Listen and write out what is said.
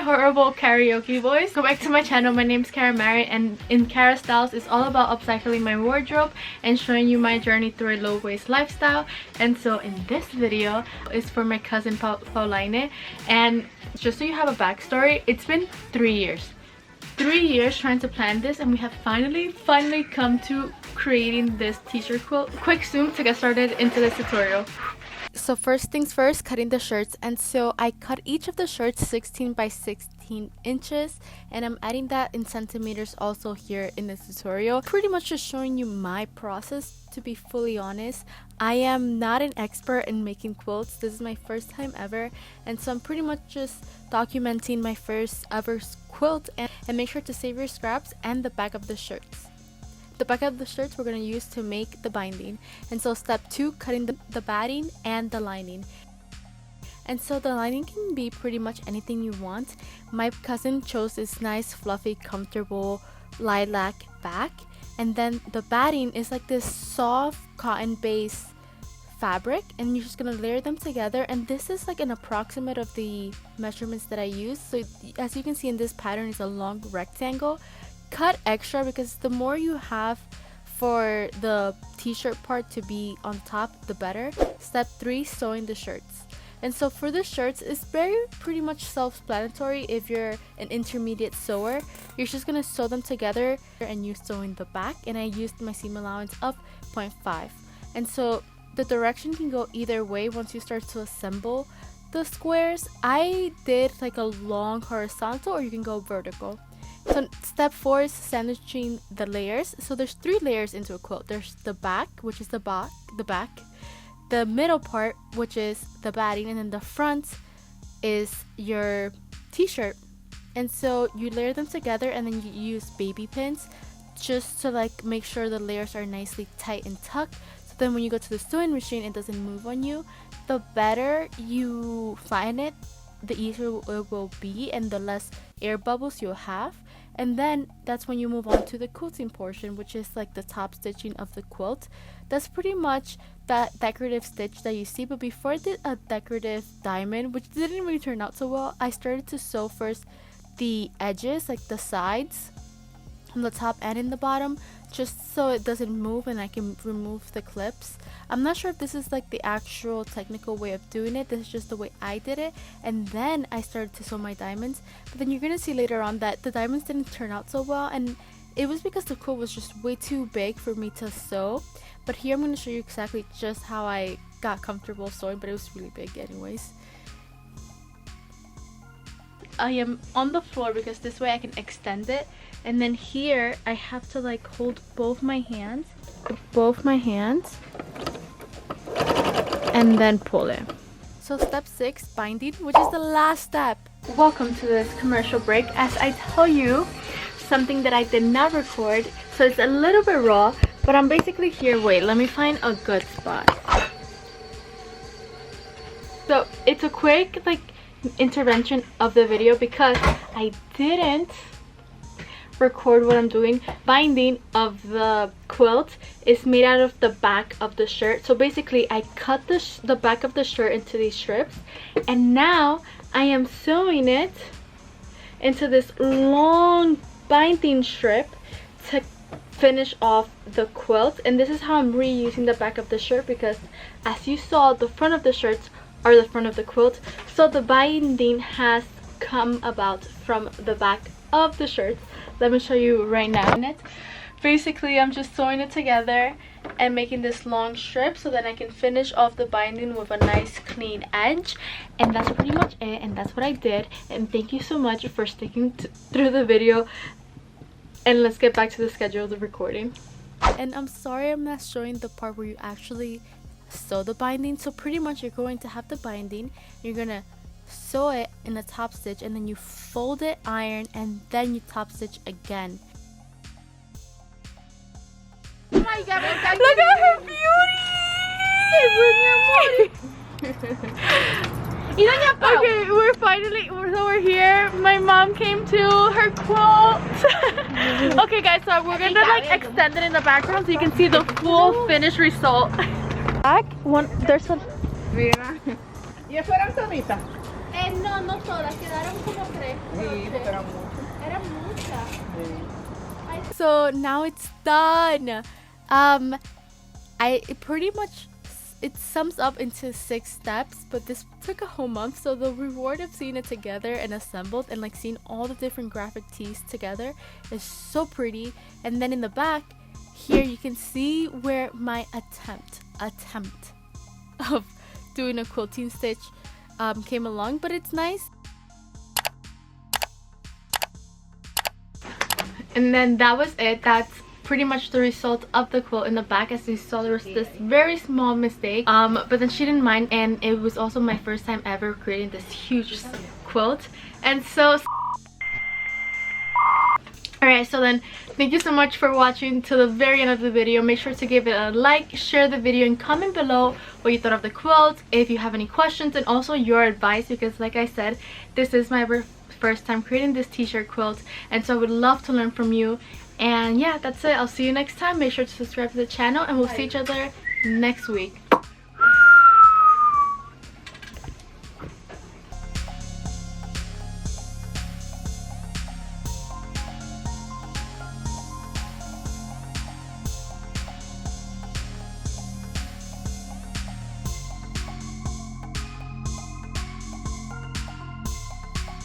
horrible karaoke voice. Go back to my channel. My name is kaaramary, and in Kaara Styles it's all about upcycling my wardrobe and showing you my journey through a low-waist lifestyle. And so in this video is for my cousin 𝖘𝖙𝖞𝖑𝖊, and just so you have a backstory, it's been 3 years. 3 years trying to plan this, and we have finally come to creating this t-shirt quilt. Quick zoom to get started into this tutorial. So first things first, cutting the shirts. And so I cut each of the shirts 16 by 16 inches, and I'm adding that in centimeters also here in this tutorial. Pretty much just showing you my process. To be fully honest, I am not an expert in making quilts. This is my first time ever, and so I'm pretty much just documenting my first ever quilt. And make sure to save your scraps and the back of the shirts. The back of the shirts we're going to use to make the binding. And so step 2, cutting the batting and the lining. And so the lining can be pretty much anything you want. My cousin chose this nice fluffy comfortable lilac back, and then the batting is like this soft cotton based fabric, and you're just gonna layer them together. And this is like an approximate of the measurements that I use. So as you can see in this pattern, it's a long rectangle. Cut extra because the more you have for the t-shirt part to be on top, the better. Step 3, sewing the shirts. And so for the shirts, it's pretty much self-explanatory. If you're an intermediate sewer, you're just gonna sew them together and use sewing the back. And I used my seam allowance of 0.5. And so the direction can go either way once you start to assemble the squares. I did like a long horizontal, or you can go vertical. So step 4 is sandwiching the layers. So there's 3 layers into a quilt. There's the back, which is the back, the middle part, which is the batting, and then the front is your t-shirt. And so you layer them together, and then you use baby pins just to like make sure the layers are nicely tight and tucked. So then when you go to the sewing machine, it doesn't move on you. The better you find it, the easier it will be, and the less air bubbles you'll have. And then that's when you move on to the quilting portion, which is like the top stitching of the quilt. That's pretty much that decorative stitch that you see. But before I did a decorative diamond, which didn't really turn out so well, I started to sew first the edges, like the sides on the top and in the bottom, just so it doesn't move and I can remove the clips. I'm not sure if this is like the actual technical way of doing it. This is just the way I did it. And then I started to sew my diamonds. But then you're gonna see later on that the diamonds didn't turn out so well, and it was because the quilt was just way too big for me to sew. But here I'm gonna show you exactly just how I got comfortable sewing, but it was really big anyways. I am on the floor because this way I can extend it, and then here I have to like hold both my hands, and then pull it. So step 6, binding, which is the last step. Welcome to this commercial break as I tell you something that I did not record, so it's a little bit raw, but I'm basically here. Wait, let me find a good spot. So it's a quick like intervention of the video because I didn't record what I'm doing. Binding of the quilt is made out of the back of the shirt. So basically I cut the back of the shirt into these strips, and now I am sewing it into this long binding strip to finish off the quilt. And this is how I'm reusing the back of the shirt, because as you saw, the front of the shirts are the front of the quilt, so the binding has come about from the back of the shirts. Let me show you right now. Basically I'm just sewing it together and making this long strip so that I can finish off the binding with a nice clean edge. And that's pretty much it, and that's what I did. And thank you so much for sticking through the video, and let's get back to the schedule of the recording. And I'm sorry I'm not showing the part where you actually sew the binding. So pretty much you're going to have the binding, you're gonna sew it in a top stitch, and then you fold it, iron, and then you top stitch again. Oh my God, look at her beauty! Okay, we're here. My mom came to her quilt. Okay guys, so we're gonna like extend it in the background so you can see the full finished result. Back one, there's a No, no todas, quedaron como 3. Sí, porque eran muchos. Eran muchas. Sí. So now it's done. It pretty much, it sums up into 6 steps, but this took a whole month. So the reward of seeing it together and assembled and like seeing all the different graphic tees together is so pretty. And then in the back here you can see where my attempt of doing a quilting stitch came along, but it's nice. And then that was it. That's pretty much the result of the quilt. In the back, as you saw, there was this very small mistake, but then she didn't mind, and it was also my first time ever creating this huge quilt. And so alright, so then thank you so much for watching to the very end of the video. Make sure to give it a like, share the video, and comment below what you thought of the quilt, if you have any questions, and also your advice, because like I said, this is my first time creating this t-shirt quilt, and so I would love to learn from you. And yeah, that's it. I'll see you next time. Make sure to subscribe to the channel, and we'll see each other next week.